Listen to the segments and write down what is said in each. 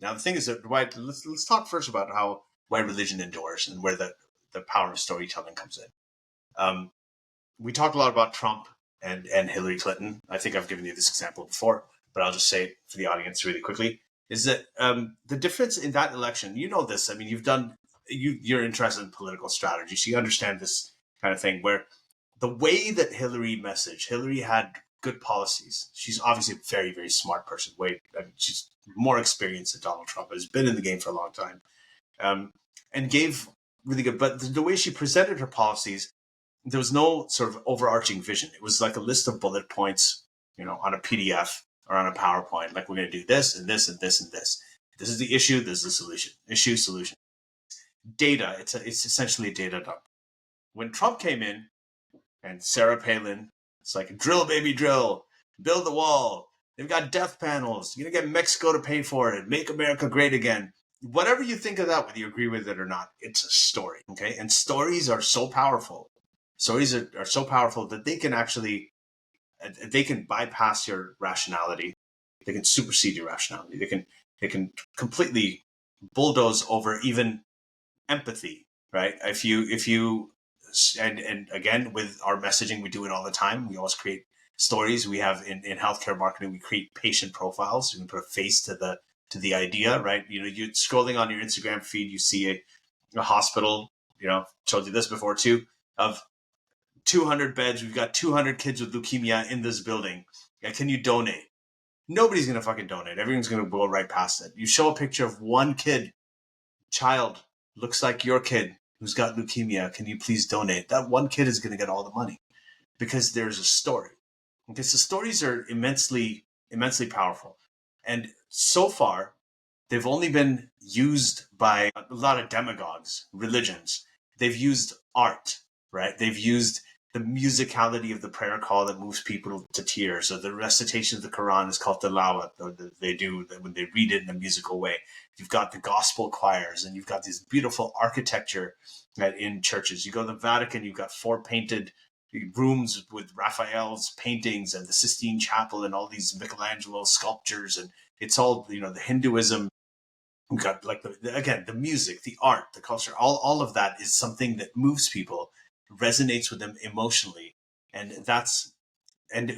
Now, the thing is that let's talk first about why religion endures and where the power of storytelling comes in. We talked a lot about Trump and Hillary Clinton. I think I've given you this example before, but I'll just say it for the audience really quickly, is that the difference in that election, you know this, I mean, you're interested in political strategy, so you understand this kind of thing, where the way that Hillary had good policies. She's obviously a very, very smart person. She's more experienced than Donald Trump, has been in the game for a long time, and gave really good, but the way she presented her policies, there was no sort of overarching vision. It was like a list of bullet points, on a PDF or on a PowerPoint. Like, we're going to do this and this and this and this. This is the issue. This is the solution. Issue, solution. Data. It's essentially a data dump. When Trump came in and Sarah Palin, it's like, drill, baby, drill. Build the wall. They've got death panels. You're going to get Mexico to pay for it. Make America great again. Whatever you think of that, whether you agree with it or not, it's a story. Okay. And stories are so powerful. Stories are so powerful that they can bypass your rationality. They can supersede your rationality. They can completely bulldoze over even empathy, right? If you and again, with our messaging, we do it all the time. We always create stories. We have in healthcare marketing, we create patient profiles. We can put a face to the idea, right? You're scrolling on your Instagram feed, you see a hospital, told you this before too, of 200 beds. We've got 200 kids with leukemia in this building. Yeah, can you donate? Nobody's going to fucking donate. Everyone's going to blow right past it. You show a picture of one child, looks like your kid who's got leukemia. Can you please donate? That one kid is going to get all the money because there's a story. Okay, so stories are immensely, immensely powerful. And so far, they've only been used by a lot of demagogues, religions. They've used art, right? They've used the musicality of the prayer call that moves people to tears, or the recitation of the Quran is called tilawat, or they do when they read it in a musical way. You've got the gospel choirs, and you've got this beautiful architecture in churches. You go to the Vatican, you've got 4 painted rooms with Raphael's paintings and the Sistine Chapel and all these Michelangelo sculptures, and it's all, the Hinduism. We've got the music, the art, the culture, all of that is something that moves people, resonates with them emotionally. And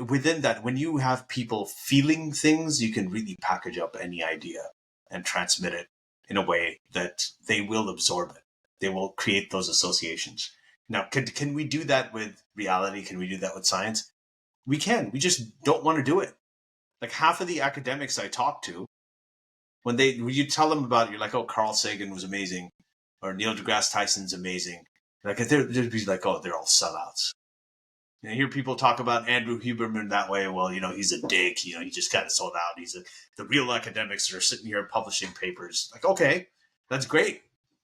within that, when you have people feeling things, you can really package up any idea and transmit it in a way that they will absorb it. They will create those associations. Now, can we do that with reality? Can we do that with science? We can. We just don't want to do it. Like, half of the academics I talk to, when you tell them about it, you're like, oh, Carl Sagan was amazing, or Neil deGrasse Tyson's amazing. Like, they'd be like, oh, they're all sellouts. And I hear people talk about Andrew Huberman that way. Well, he's a dick. He just kind of sold out. The real academics that are sitting here publishing papers. Like, okay, that's great.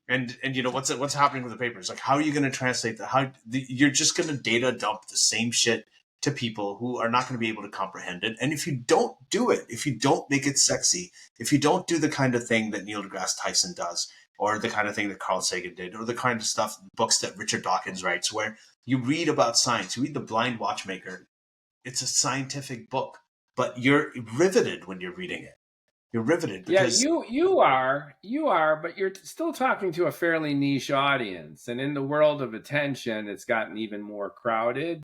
And what's happening with the papers? Like, how are you going to translate that? You're just going to data dump the same shit to people who are not going to be able to comprehend it. And if you don't do it, if you don't make it sexy, if you don't do the kind of thing that Neil deGrasse Tyson does, or the kind of thing that Carl Sagan did, or the kind of books that Richard Dawkins writes, where you read about science, you read The Blind Watchmaker. It's a scientific book, but you're riveted when you're reading it. You're riveted because you are, but you're still talking to a fairly niche audience. And in the world of attention, it's gotten even more crowded.